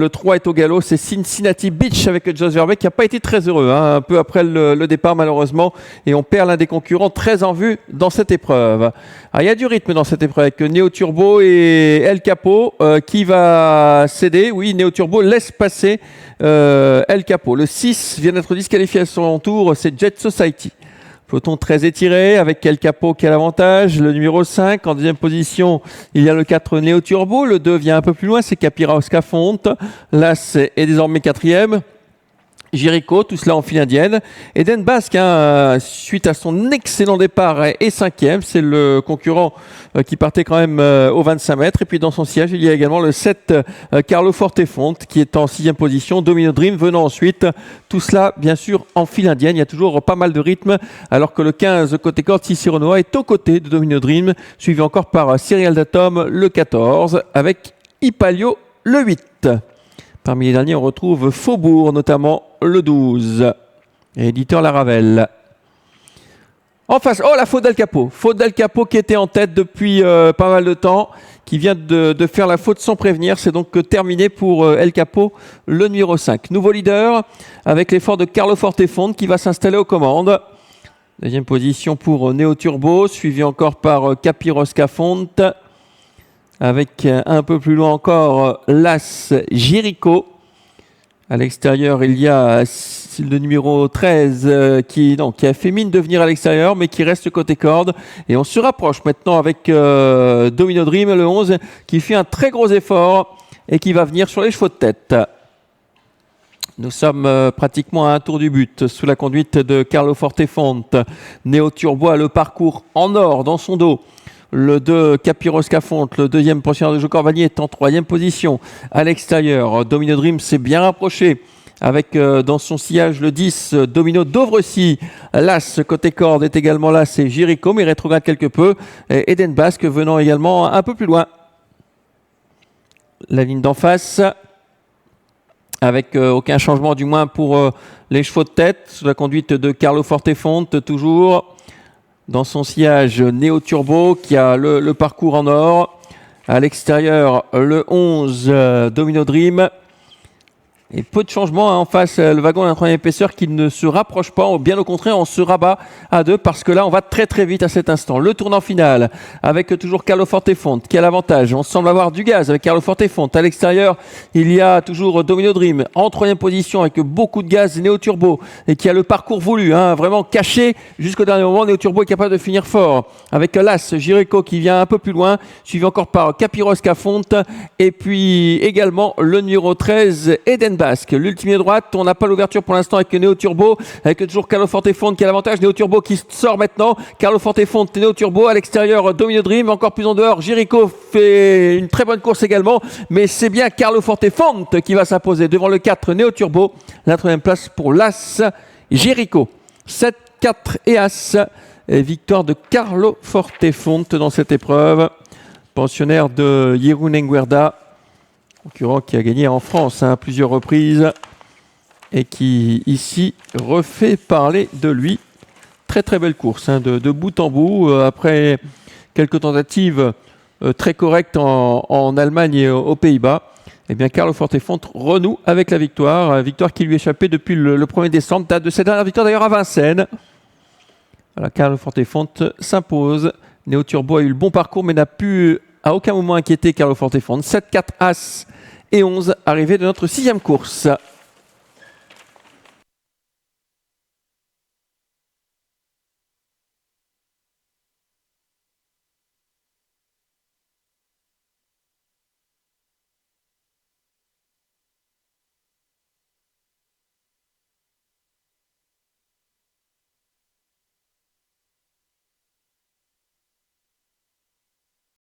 Le 3 est au galop, c'est Cincinnati Beach avec Jos Verbeek qui n'a pas été très heureux, hein, un peu après le départ malheureusement. Et on perd l'un des concurrents très en vue dans cette épreuve. Il y a du rythme dans cette épreuve avec Neo Turbo et El Capo qui va céder. Oui, Neo Turbo laisse passer El Capo. Le 6 vient d'être disqualifié à son tour, c'est Jet Society. Peloton très étiré avec El Capo qui a l'avantage. Le numéro 5 en deuxième position, il y a le 4 Neo Turbo. Le 2 vient un peu plus loin, c'est Capira Oscafonte. L'As est désormais quatrième. Jericho, tout cela en file indienne. Eden Basque, suite à son excellent départ, est cinquième. C'est le concurrent qui partait quand même aux 25 mètres. Et puis dans son siège, il y a également le 7 Carlo Fortefonte qui est en sixième position. Domino Dream venant ensuite. Tout cela, bien sûr, en file indienne. Il y a toujours pas mal de rythme. Alors que le 15 côté corde, Sissi Renoir est aux côtés de Domino Dream. Suivi encore par Cyril Datom, le 14, avec Ipalio, le 8. Parmi les derniers, on retrouve Faubourg, notamment le 12. Et éditeur Laravel. En face, la faute d'El Capo. Faute d'El Capo qui était en tête depuis pas mal de temps, qui vient de faire la faute sans prévenir. C'est donc terminé pour El Capo, le numéro 5. Nouveau leader, avec l'effort de Carlo Fortefonte qui va s'installer aux commandes. Deuxième position pour Neo Turbo, suivi encore par Capiro Scafonte. Avec un peu plus loin encore l'As Jericho. À l'extérieur, il y a le numéro 13 qui a fait mine de venir à l'extérieur, mais qui reste côté corde. Et on se rapproche maintenant avec Domino Dream, le 11, qui fait un très gros effort et qui va venir sur les chevaux de tête. Nous sommes pratiquement à un tour du but, sous la conduite de Carlo Fortefonte. Neo Turbo a le parcours en or dans son dos. Le 2, Capiro Scafonte, le deuxième pensionnaire de Joe Corvagny est en troisième position. À l'extérieur, Domino Dream s'est bien rapproché avec dans son sillage le 10, Domino Dovrecy. L'As, côté corde, est également là, c'est Jericho, mais il rétrograde quelque peu. Et Eden Basque venant également un peu plus loin. La ligne d'en face, avec aucun changement du moins pour les chevaux de tête, sous la conduite de Carlo Fortefonte toujours. Dans son sillage, Neo Turbo qui a le parcours en or. À l'extérieur, le 11, Domino Dream. Et peu de changements en face, le wagon d'un troisième épaisseur qui ne se rapproche pas, bien au contraire, on se rabat à deux parce que là, on va très très vite à cet instant. Le tournant final avec toujours Carlo Fortefonte qui a l'avantage. On semble avoir du gaz avec Carlo Fortefonte. À l'extérieur, il y a toujours Domino Dream en troisième position avec beaucoup de gaz, Neo Turbo et qui a le parcours voulu, vraiment caché jusqu'au dernier moment. Neo Turbo est capable de finir fort avec l'As Jericho qui vient un peu plus loin, suivi encore par Capiro Scafonte et puis également le numéro 13, Eden Basque. L'ultime droite, on n'a pas l'ouverture pour l'instant avec Neo Turbo, avec toujours Carlo Fortefonte qui a l'avantage. Neo Turbo qui sort maintenant. Carlo Fortefonte, Neo Turbo à l'extérieur, Domino Dream, encore plus en dehors. Jericho fait une très bonne course également, mais c'est bien Carlo Fortefonte qui va s'imposer devant le 4 Neo Turbo. La troisième place pour l'As Jericho. 7, 4 et As. Et victoire de Carlo Fortefonte dans cette épreuve. Pensionnaire de Jeroen Enguerda. Concurrent qui a gagné en France à plusieurs reprises et qui ici refait parler de lui. Très très belle course de bout en bout. Après quelques tentatives très correctes en Allemagne et aux Pays-Bas, eh bien Carlo Fortefonte renoue avec la victoire. Victoire qui lui échappait depuis le 1er décembre. Date de cette dernière victoire d'ailleurs à Vincennes. Voilà, Carlo Fortefonte s'impose. Neo Turbo a eu le bon parcours mais n'a pu à aucun moment inquiéter Carlo Fortefonte. 7, 4, As et 11, arrivé de notre sixième course.